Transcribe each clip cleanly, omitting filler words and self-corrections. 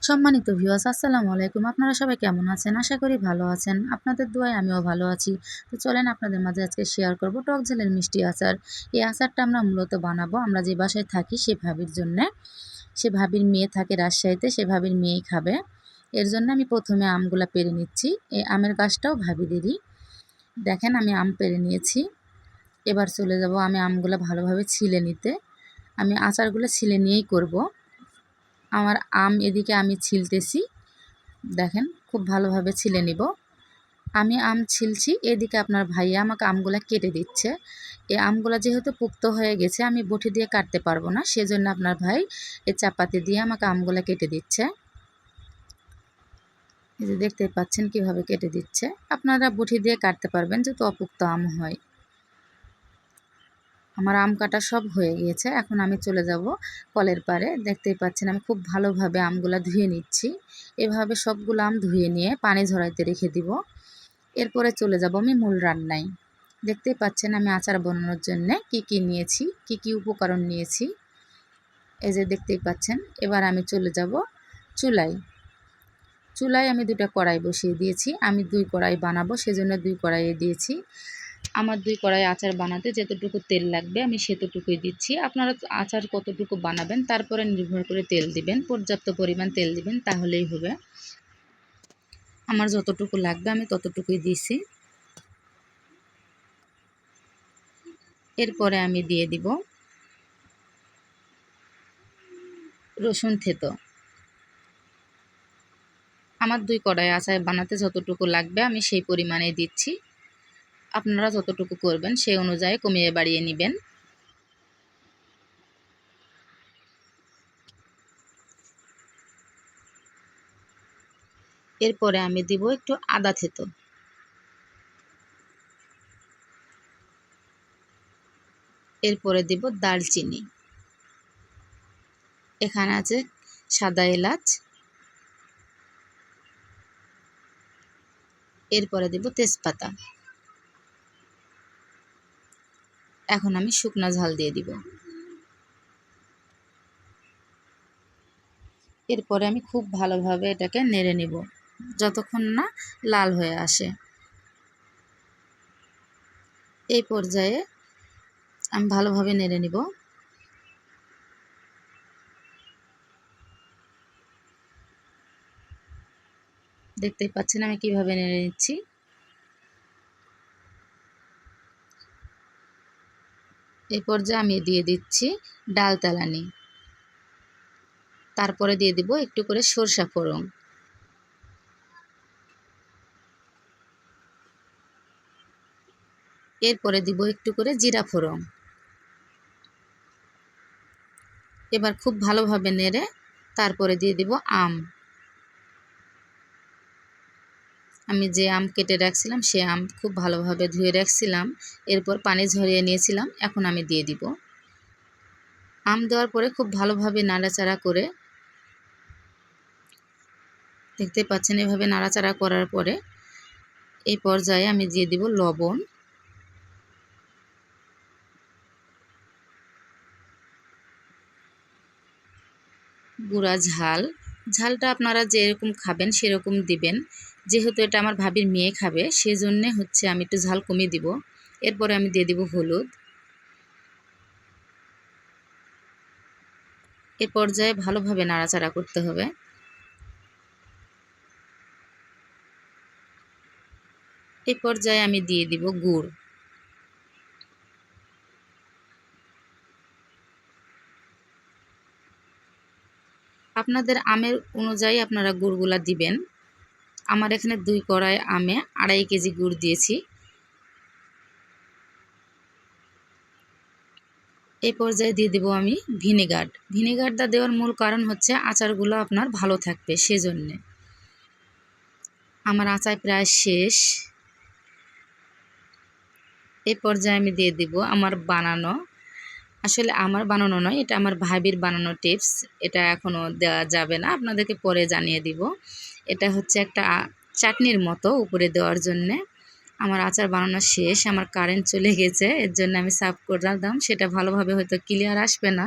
সম্মানিত ভিউয়ার্স, আসসালামু আলাইকুম। আপনারা সবাই কেমন আছেন? আশা করি ভালো আছেন। আপনাদের দোয়ায় আমিও ভালো আছি। তো চলেন আপনাদের মাঝে আজকে শেয়ার করব টক ঝালের মিষ্টি আচার। এই আচারটা আমরা মূলত বানাবো আমরা যে বাসায় থাকি সে ভাবির জন্যে। সে ভাবির মেয়ে থাকে রাজশাহীতে, সে ভাবির মেয়েই খাবে। এর জন্য আমি প্রথমে আমগুলা পেড়ে নিচ্ছি। এই আমের গাছটাও ভাবিদেরই। দেখেন আমি আম পেড়ে নিয়েছি। এবার চলে যাব আমি আমগুলা ভালোভাবে ছিলে নিতে। আমি আচারগুলো ছিলে নিয়েই করব। আমার আম এদিকে আমি ছিলতেছি। দেখেন খুব ভালোভাবে ছিলে নিব। আমি আম ছিলছি, এদিকে আপনার ভাইয়া আমাকে আমগুলা কেটে দিচ্ছে। এই আমগুলা যেহেতু পুক্ত হয়ে গেছে আমি বটি দিয়ে কাটতে পারবো না, সেজন্য আপনার ভাই এই চাপাতি দিয়ে আমাকে আমগুলা কেটে দিচ্ছে। এই যে দেখতে পাচ্ছেন কিভাবে কেটে দিচ্ছে। আপনারা বটি দিয়ে কাটতে পারবেন যেহেতু অপুক্ত আম হয়। আমার আম কাটা সব হয়ে গিয়েছে। এখন আমি চলে যাব কলের পাড়ে। দেখতেই পাচ্ছেন আমি খুব ভালোভাবে আমগুলা ধুয়ে নিচ্ছি। এভাবে সবগুলো আম ধুয়ে নিয়ে পানি ঝরাইতে রেখে দিব। এরপরে চলে যাব আমি মূল রান্নায়। দেখতেই পাচ্ছেন আমি আচার বানানোর জন্য কি কি নিয়েছি, কি কি উপকরণ নিয়েছি। এই যে দেখতেই পাচ্ছেন। এবার আমি চলে যাব চুলায়। চুলায় আমি 2টা কড়াই বসিয়ে দিয়েছি। আমি 2 কড়াই বানাবো, সেজন্য 2 কড়াইয়ে দিয়েছি। আমার 2 কড়াই আচার বানাতে যতটুকু তেল লাগবে আমি সেতটুকুই দিচ্ছি। আপনারা আচার কতটুকু বানাবেন তারপরে নির্ভর করে তেল দিবেন। পর্যাপ্ত পরিমাণ তেল দিবেন, তাহলেই হবে। আমার যতটুকু লাগবে আমি ততটুকুই দিছি। এরপরে আমি দিয়ে দিব রসুন থেতো। আমার 2 কড়াই আচার বানাতে যতটুকু লাগবে আমি সেই পরিমাণে দিচ্ছি। আপনারা যতটুকু করবেন সেই অনুযায়ী কমিয়ে বাড়িয়ে নেবেন। এরপরে আমি দিব একটু আদা থেতো। এরপরে দিব দারচিনি। এখানে আছে সাদা এলাচ। এরপরে দিব তেজপাতা। এখন আমি শুকনা ঝাল দিয়ে দিব। এরপরে আমি খুব ভালোভাবে এটাকে নেড়ে নিব যতক্ষণ না লাল হয়ে আসে। এই পর্যায়ে আমি ভালোভাবে নেড়ে নিব। দেখতেই পাচ্ছেন আমি কিভাবে নেড়ে নিচ্ছি। এই পর্যায়ে আমি দিয়ে দিচ্ছি ডাল তেলানি। তারপরে দিয়ে দিব একটু করে সরষা ফোড়ন। এরপরে দিব একটু করে জিরা ফোড়ন। এবার খুব ভালোভাবে নেড়ে তারপরে দিয়ে দিব আম। আমি যে আম কেটে রাখছিলাম সে আম খুব ভালোভাবে ধুয়ে রাখছিলাম। এরপর পানি ঝরিয়ে নিয়েছিলাম। এখন আমি দিয়ে দিব। আম দেওয়ার পরে খুব ভালোভাবে নাড়াচাড়া করে, দেখতে পাচ্ছেন এভাবে নাড়াচাড়া করার পরে এই পর্যায়ে আমি দিয়ে দিব লবণ। গুঁড়া ঝাল। ঝালটা আপনারা যেরকম খাবেন সেরকম দিবেন। যেহেতু এটা আমার ভাবির মেয়ে খাবে সেজন্যে হচ্ছে আমি একটু ঝাল কমিয়ে দিব। এরপরে আমি দিয়ে দিব হলুদ। এ পর্যায়ে ভালোভাবে নাড়াচাড়া করতে হবে। এই পর্যায়ে আমি দিয়ে দিব গুড়। আপনাদের আমের অনুযায়ী আপনারা গুড়গুলা দিবেন। আমার এখানে 2 কড়াই আমে 2.5 কেজি গুড় দিয়েছি। এই পর্যায়ে দিয়ে দেব আমি ভিনেগার। ভিনেগারটা দেওয়ার মূল কারণ হচ্ছে আচারগুলো আপনার ভালো থাকবে সেজন্যে। আমার আচার প্রায় শেষ। এই পর্যায়ে আমি দিয়ে দিব আমার বানানো, আসলে আমার বানানো নয়, এটা আমার ভাবির বানানো টিপস। এটা এখনও দেওয়া যাবে না, আপনাদেরকে পরে জানিয়ে দিব। এটা হচ্ছে একটা চাটনির মতো উপরে দেওয়ার জন্যে। আমার আচার বানানো শেষ, আমার কারেন্ট চলে গেছে, এর জন্য আমি সার্ভ করলাম, সেটা ভালোভাবে হয়তো ক্লিয়ার আসবে না।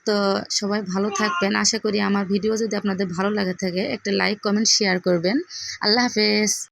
তো সবাই ভালো থাকবেন, আশা করি আমার ভিডিও যদি আপনাদের ভালো লাগে থাকে একটা লাইক কমেন্ট শেয়ার করবেন। আল্লাহ হাফেজ।